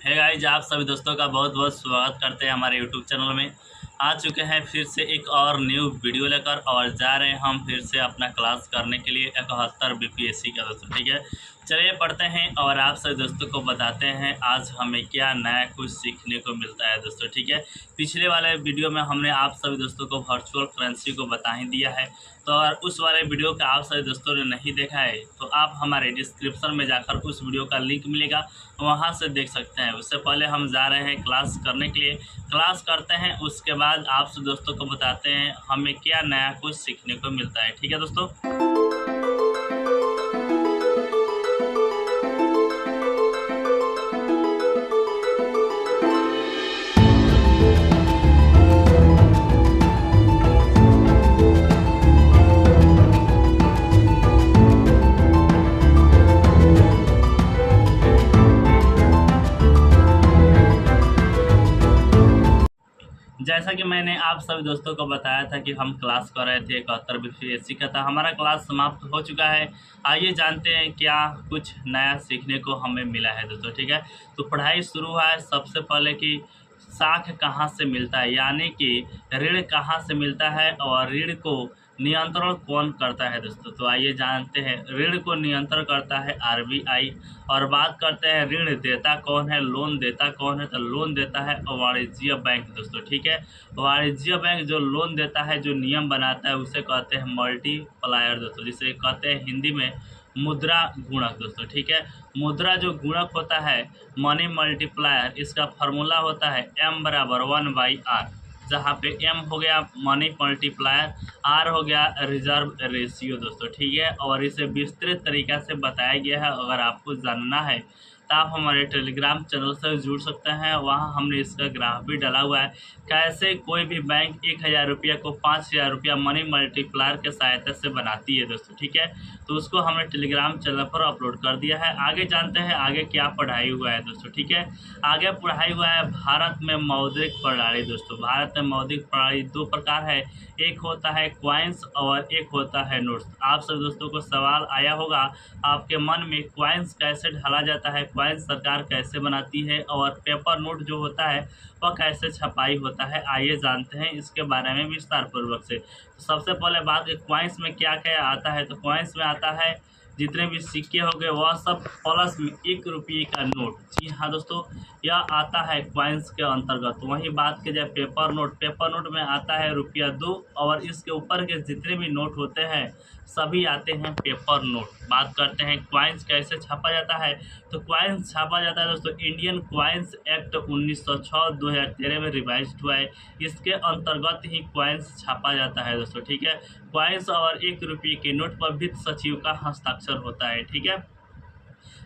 है गाइज, आप सभी दोस्तों का बहुत बहुत स्वागत करते हैं हमारे यूट्यूब चैनल में। आ चुके हैं फिर से एक और न्यू वीडियो लेकर और जा रहे हैं हम फिर से अपना क्लास करने के लिए 71 बीपीएससी का दोस्तों। ठीक है, चलिए पढ़ते हैं और आप सभी दोस्तों को बताते हैं आज हमें क्या नया कुछ सीखने को मिलता है दोस्तों। ठीक है, पिछले वाले वीडियो में हमने आप सभी दोस्तों को वर्चुअल करेंसी को बता ही दिया है, तो अगर उस वाले वीडियो का आप सभी दोस्तों ने नहीं देखा है तो आप हमारे डिस्क्रिप्शन में जाकर उस वीडियो का लिंक मिलेगा, वहां से देख सकते हैं। उससे पहले हम जा रहे हैं क्लास करने के लिए, क्लास करते हैं, उसके बाद आप सभी दोस्तों को बताते हैं हमें क्या नया कुछ सीखने को मिलता है। ठीक है दोस्तों। जैसा कि मैंने आप सभी दोस्तों को बताया था कि हम क्लास कर रहे थे 71 बीपीएससी का, था हमारा क्लास समाप्त हो चुका है। आइए जानते हैं क्या कुछ नया सीखने को हमें मिला है दोस्तों। ठीक है, तो पढ़ाई शुरू हुआ है। सबसे पहले कि साख कहाँ से मिलता है, यानी कि ऋण कहाँ से मिलता है और ऋण को नियंत्रण कौन करता है दोस्तों। तो आइए जानते हैं। ऋण को नियंत्रण करता है आरबीआई। और बात करते हैं ऋण देता कौन है, लोन देता कौन है, तो लोन देता है वाणिज्य बैंक दोस्तों। ठीक है, वाणिज्य बैंक जो लोन देता है, जो नियम बनाता है, उसे कहते हैं मल्टीप्लायर दोस्तों, जिसे कहते हैं हिंदी में मुद्रा गुणक दोस्तों। ठीक है, मुद्रा जो गुणक होता है, मनी मल्टीप्लायर, इसका फार्मूला होता है M बराबर 1/R, जहाँ पे M हो गया मनी मल्टीप्लायर, R हो गया रिजर्व रेशियो दोस्तों। ठीक है, और इसे विस्तृत तरीका से बताया गया है। अगर आपको जानना है तो आप हमारे टेलीग्राम चैनल से जुड़ सकते हैं, वहाँ हमने इसका ग्राफ भी डाला हुआ है, कैसे कोई भी बैंक 1000 रुपया को 5000 रुपया मनी मल्टीप्लायर के सहायता से बनाती है दोस्तों। ठीक है, तो उसको हमने टेलीग्राम चैनल पर अपलोड कर दिया है। आगे जानते हैं आगे क्या पढ़ाई हुआ है दोस्तों। ठीक है, आगे पढ़ाई हुआ है भारत में मौद्रिक प्रणाली दोस्तों। भारत में मौद्रिक प्रणाली दो प्रकार है, एक होता है क्वाइंस और एक होता है नोट्स। आप सब दोस्तों को सवाल आया होगा आपके मन में, क्वाइंस कैसे ढाला जाता है, क्वाइंस सरकार कैसे बनाती है, और पेपर नोट जो होता है वह कैसे छपाई होता है। आइए जानते हैं इसके बारे में विस्तार पूर्वक से। तो सबसे पहले बात क्वाइंस में क्या क्या आता है, तो क्वाइंस में आता है जितने भी सिक्के हो गए वह सब प्लस में 1 रुपये का नोट। जी हाँ दोस्तों, यह आता है क्वाइंस के अंतर्गत। वहीं बात की जाए पेपर नोट, पेपर नोट में आता है ₹2 और इसके ऊपर के जितने भी नोट होते हैं सभी आते हैं पेपर नोट। बात करते हैं क्वाइंस कैसे छापा जाता है, तो क्वाइंस छापा जाता है दोस्तों इंडियन क्वाइंस एक्ट 1906-2013 में रिवाइज हुआ है, इसके अंतर्गत ही क्वाइंस छापा जाता है दोस्तों। ठीक है, क्वाइंस और 1 रुपये के नोट पर वित्त सचिव का हस्ताक्षर होता है। ठीक है,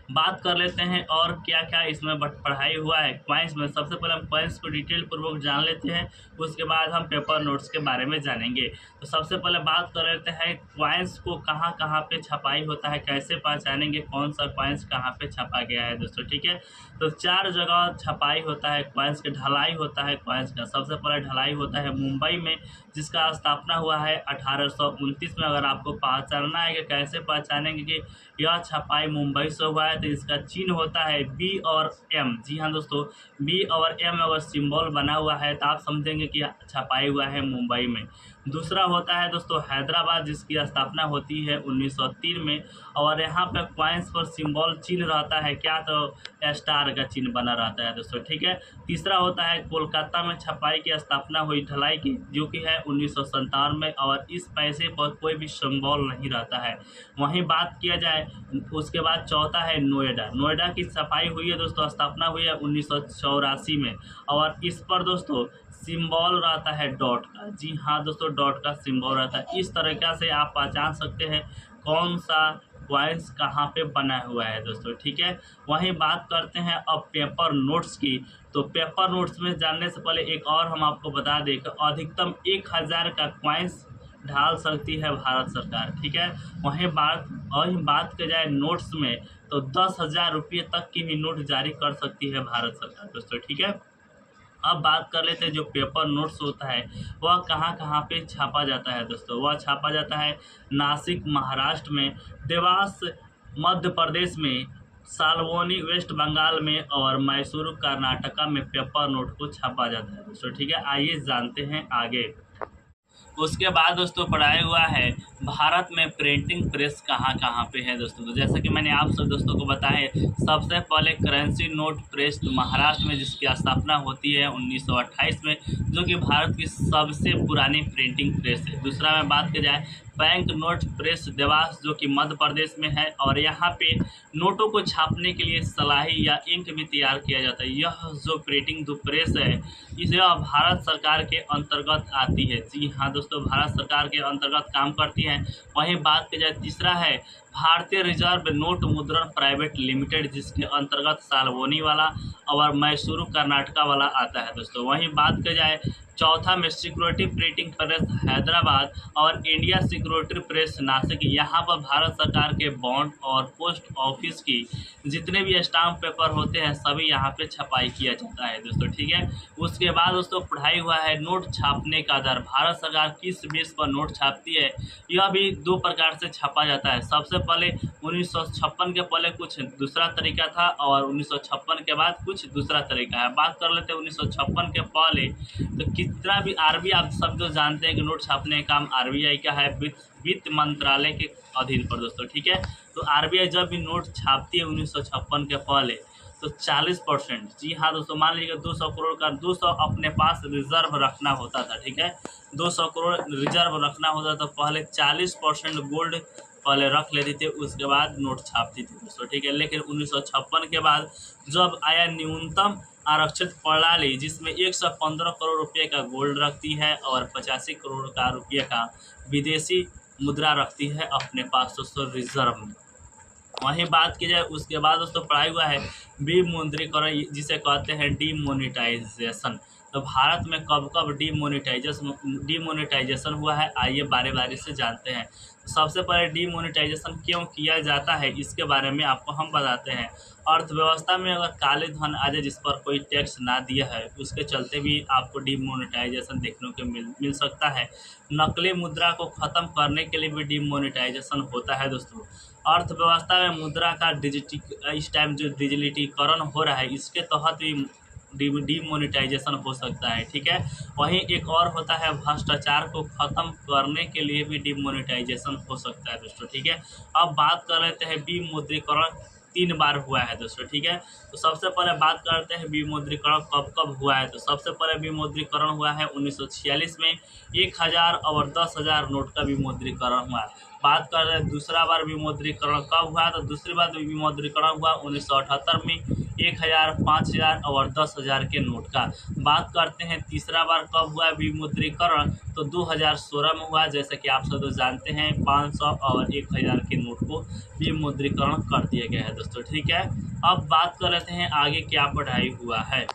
बात कर लेते हैं और क्या क्या इसमें पढ़ाई हुआ है क्वाइंस में। सबसे पहले हम क्वाइंस को डिटेल पूर्वक जान लेते हैं, उसके बाद हम पेपर नोट्स के बारे में जानेंगे। तो सबसे पहले बात कर लेते हैं क्वाइंस को कहाँ कहाँ पे छपाई होता है, कैसे पहचानेंगे कौन सा क्वाइंस कहाँ पे छपा गया है दोस्तों। ठीक है, तो 4 जगह छपाई होता है क्वाइंस के, ढलाई होता है क्वाइंस का। सबसे पहले ढलाई होता है मुंबई में, जिसका स्थापना हुआ है 1829 में। अगर आपको पहचानना है कि कैसे पहचानेंगे कि यह छपाई मुंबई से हुआ है, तो इसका चिन्ह होता है B और M। जी हाँ दोस्तों, B और M अगर सिंबल बना हुआ है तो आप समझेंगे कि छपाई हुआ है मुंबई में। दूसरा होता है दोस्तों हैदराबाद, जिसकी स्थापना होती है 1903 में, और यहाँ पर क्वाइंस पर सिंबल चिन्ह रहता है क्या, तो स्टार का चिन्ह बना रहता है दोस्तों। ठीक है, तीसरा होता है कोलकाता में छपाई की स्थापना हुई ढलाई की, जो कि है 1957 में, और इस पैसे पर कोई भी सिंबल नहीं रहता है। वहीं बात किया जाए उसके बाद चौथा है नोएडा। नोएडा की छपाई हुई है दोस्तों, स्थापना हुई है 1984 में, और इस पर दोस्तों सिंबल रहता है डॉट का। जी हाँ दोस्तों, डॉट का सिंबल रहता है। इस तरीक़ा से आप पहचान सकते हैं कौन सा क्वाइंस कहाँ पे बना हुआ है दोस्तों। ठीक है, वहीं बात करते हैं अब पेपर नोट्स की। तो पेपर नोट्स में जानने से पहले एक और हम आपको बता दें कि अधिकतम 1000 का क्वाइंस ढाल सकती है भारत सरकार। ठीक है, वहीं बात की जाए नोट्स में, तो 10,000 रुपये तक की भी नोट जारी कर सकती है भारत सरकार दोस्तों। ठीक है, अब बात कर लेते हैं जो पेपर नोट्स होता है वह कहाँ कहाँ पे छापा जाता है दोस्तों। वह छापा जाता है नासिक महाराष्ट्र में, देवास मध्य प्रदेश में, साल्वोनी वेस्ट बंगाल में और मैसूर कर्नाटका में पेपर नोट को छापा जाता है दोस्तों। ठीक है, आइए जानते हैं आगे। उसके बाद दोस्तों पढ़ाया हुआ है भारत में प्रिंटिंग प्रेस कहाँ कहाँ पे है दोस्तों। तो जैसा कि मैंने आप सब दोस्तों को बताया, सबसे पहले करेंसी नोट प्रेस महाराष्ट्र में, जिसकी स्थापना होती है 1928 में, जो कि भारत की सबसे पुरानी प्रिंटिंग प्रेस है। दूसरा में बात की जाए बैंक नोट प्रेस देवास, जो कि मध्य प्रदेश में है, और यहाँ पे नोटों को छापने के लिए स्याही या इंक भी तैयार किया जाता है। यह जो प्रिंटिंग जो प्रेस है, इसे भारत सरकार के अंतर्गत आती है। जी हाँ दोस्तों, भारत सरकार के अंतर्गत काम करती है। वहीं बात की जाए तीसरा है भारतीय रिजर्व नोट मुद्रण प्राइवेट लिमिटेड, जिसके अंतर्गत साल्वोनी वाला और मैसूर कर्नाटका वाला आता है दोस्तों। वहीं बात की जाए चौथा में सिक्योरिटी प्रिंटिंग प्रेस हैदराबाद और इंडिया सिक्योरिटी प्रेस नासिक। यहाँ पर भारत सरकार के बॉन्ड और पोस्ट ऑफिस की जितने भी स्टाम्प पेपर होते हैं सभी यहाँ पे छपाई किया जाता है दोस्तों। ठीक है, उसके बाद दोस्तों पढ़ाई हुआ है नोट छापने का दर। भारत सरकार किस बेस पर नोट छापती है, यह भी दो प्रकार से छापा जाता है। सबसे पहले 1956 के पहले कुछ दूसरा तरीका था और 1956 के बाद कुछ दूसरा तरीका है। बात कर लेते हैं 1956 के पहले। तो कितना भी आरबीआई, आप सब जो जानते हैं कि नोट छापने का काम आरबीआई का है, वित्त मंत्रालय के अधीन पर दोस्तों। ठीक है, तो आरबीआई जब भी नोट छापती है 1956 के पहले, तो 40%, जी हाँ दोस्तों, मान लीजिए 200 करोड़ का 200 अपने पास रिजर्व रखना होता था। ठीक है, 200 करोड़ रिजर्व रखना होता तो पहले 40% गोल्ड पहले रख लेती थी, उसके बाद नोट छापती थी दोस्तों। ठीक है, लेकिन 1956 के बाद जब आया न्यूनतम आरक्षित प्रणाली, जिसमें 115 करोड़ रुपये का गोल्ड रखती है और 85 करोड़ का रुपये का विदेशी मुद्रा रखती है अपने पास दोस्तों रिजर्व में। वहीं बात की जाए उसके बाद दोस्तों पढ़ाई हुआ है विमुद्रीकरण, जिसे कहते हैं डीमोनेटाइजेशन। तो भारत में कब कब डीमोनेटाइजेशन हुआ है, आइए बारी बारी से जानते हैं। सबसे पहले डीमोनेटाइजेशन क्यों किया जाता है, इसके बारे में आपको हम बताते हैं। अर्थव्यवस्था में अगर काले धन आ जाए जिस पर कोई टैक्स ना दिया है, उसके चलते भी आपको डीमोनेटाइजेशन देखने को मिल सकता है। नकली मुद्रा को ख़त्म करने के लिए भी डीमोनेटाइजेशन होता है दोस्तों। अर्थव्यवस्था में मुद्रा का इस टाइम जो डिजिटलीकरण हो रहा है, इसके तहत भी डीमोनेटाइजेशन हो सकता है। ठीक है, वहीं एक और होता है भ्रष्टाचार को ख़त्म करने के लिए भी डीमोनेटाइजेशन हो सकता है दोस्तों। ठीक है, अब बात कर लेते हैं विमुद्रीकरण 3 बार हुआ है दोस्तों। ठीक है, तो सबसे पहले बात करते हैं विमुद्रीकरण कब कब हुआ है। तो सबसे पहले विमुद्रीकरण हुआ है 1946 में, 1000 और 10,000 नोट का विमुद्रीकरण हुआ है। बात कर रहे हैं दूसरा बार विमुद्रीकरण कब हुआ, तो दूसरी बार विमुद्रीकरण हुआ 1978 में, 1000, 5000 और 10,000 के नोट का। बात करते हैं तीसरा बार कब हुआ विमुद्रीकरण, तो 2016 में हुआ। जैसे कि आप सब जानते हैं 500 और 1000 के नोट को विमुद्रीकरण कर दिया गया है दोस्तों। ठीक है, अब बात कर लेते हैं आगे क्या पढ़ाई हुआ है।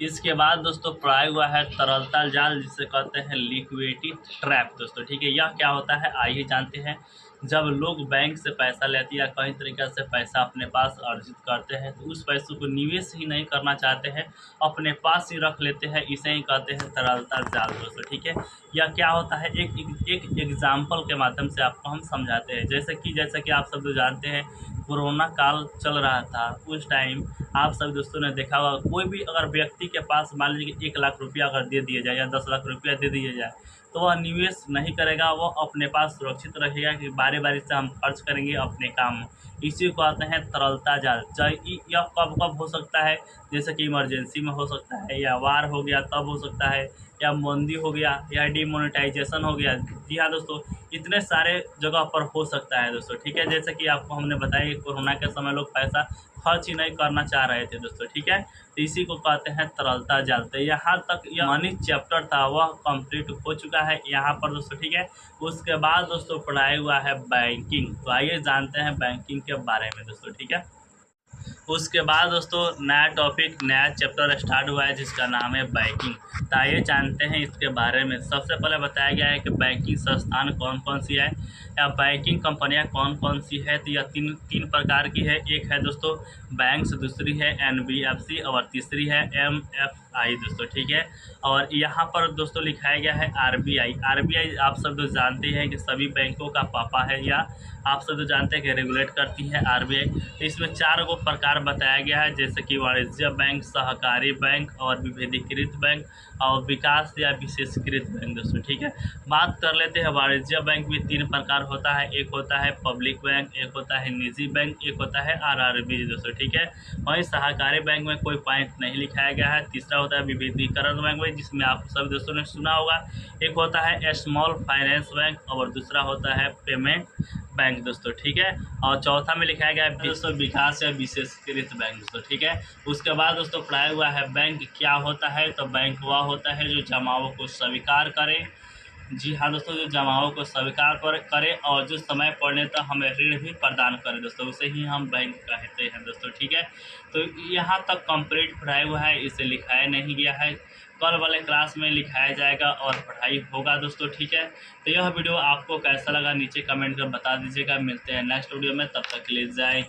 इसके बाद दोस्तों पढ़ाई हुआ है तरलता जाल, जिसे कहते हैं लिक्विडिटी ट्रैप दोस्तों। ठीक है, यह क्या होता है आइए जानते हैं। जब लोग बैंक से पैसा लेते हैं या कई तरीके से पैसा अपने पास अर्जित करते हैं, तो उस पैसों को निवेश ही नहीं करना चाहते हैं, अपने पास ही रख लेते हैं, इसे ही कहते हैं तरलता जाल दोस्तों। ठीक है, यह क्या होता है, एक एग्जाम्पल के माध्यम से आपको हम समझाते हैं। जैसे कि आप सब लोग जानते हैं कोरोना काल चल रहा था, उस टाइम आप सब दोस्तों ने देखा होगा, कोई भी अगर व्यक्ति के पास मान लीजिए कि 1 लाख रुपया अगर दे दिया जाए या 10 लाख रुपया दे दिया जाए, तो वह निवेश नहीं करेगा, वो अपने पास सुरक्षित रहेगा कि बारी बारी से हम खर्च करेंगे अपने काम में। इसी को कहते हैं तरलता जाल। यह कब कब हो सकता है, जैसे कि इमरजेंसी में हो सकता है, या वार हो गया तब हो सकता है, या मंदी हो गया, या डिमोनेटाइजेशन हो गया। जी हाँ दोस्तों, इतने सारे जगह पर हो सकता है दोस्तों। ठीक है, जैसे कि आपको हमने बताया कि कोरोना के समय लोग पैसा खर्च ही नहीं करना चाह रहे थे दोस्तों। ठीक है, तो इसी को कहते हैं तरलता जाल। तो यहाँ तक यह मनी चैप्टर था वह कंप्लीट हो चुका है यहाँ पर दोस्तों। ठीक है, उसके बाद दोस्तों पढ़ाई हुआ है बैंकिंग। तो आइए जानते हैं बैंकिंग के बारे में दोस्तों। ठीक है, उसके बाद दोस्तों नया टॉपिक, नया चैप्टर स्टार्ट हुआ है जिसका नाम है बैंकिंग। तो आइए जानते हैं इसके बारे में। सबसे पहले बताया गया है कि बैंकिंग संस्थान कौन कौन सी है या बैंकिंग कंपनियां कौन कौन सी है। तो यह तीन प्रकार की है। एक है दोस्तों बैंक्स, दूसरी है NBFC और तीसरी है आई दोस्तों, ठीक है। और यहाँ पर दोस्तों लिखाया गया है आरबीआई। आरबीआई आप सब लोग जानते हैं कि सभी बैंकों का पापा है, या आप सब लोग जानते हैं कि रेगुलेट करती है आरबीआई। तो इसमें 4 गो प्रकार बताया गया है, जैसे कि वाणिज्य बैंक, सहकारी बैंक और विभेदीकृत बैंक और विकास या विशेषकृत बैंक दोस्तों, ठीक है। बात कर लेते हैं वाणिज्य बैंक में 3 प्रकार होता है, एक होता है पब्लिक बैंक, एक होता है निजी बैंक, एक होता है आरआरबी दोस्तों, ठीक है। वहीं सहकारी बैंक में कोई पॉइंट नहीं लिखाया गया है। तीसरा होता है विविधीकरण बैंक में, जिसमें आप सभी दोस्तों ने सुना होगा। एक होता है स्मॉल फाइनेंस बैंक और दूसरा होता है पेमेंट बैंक दोस्तों, ठीक है। और चौथा में लिखाया गया है दोस्तों विकास या विशेषकृत बैंक दोस्तों, ठीक है। उसके बाद दोस्तों पढ़ाया हुआ है बैंक क्या होता है। तो बैंक वह होता है जो जमाओं को स्वीकार करे, जी हाँ दोस्तों, जो जमाओं को स्वीकार करे और जो समय पड़ने तक हमें ऋण भी प्रदान करे दोस्तों, उसे ही हम बैंक कहते हैं दोस्तों, ठीक है। तो यहाँ तक कंप्लीट पढ़ाई हुआ है, इसे लिखाया नहीं गया है। कल वाले क्लास में लिखाया जाएगा और पढ़ाई होगा दोस्तों, ठीक है। तो यह वीडियो आपको कैसा लगा नीचे कमेंट कर बता दीजिएगा। मिलते हैं नेक्स्ट वीडियो में, तब तक के लिए जय हिंद।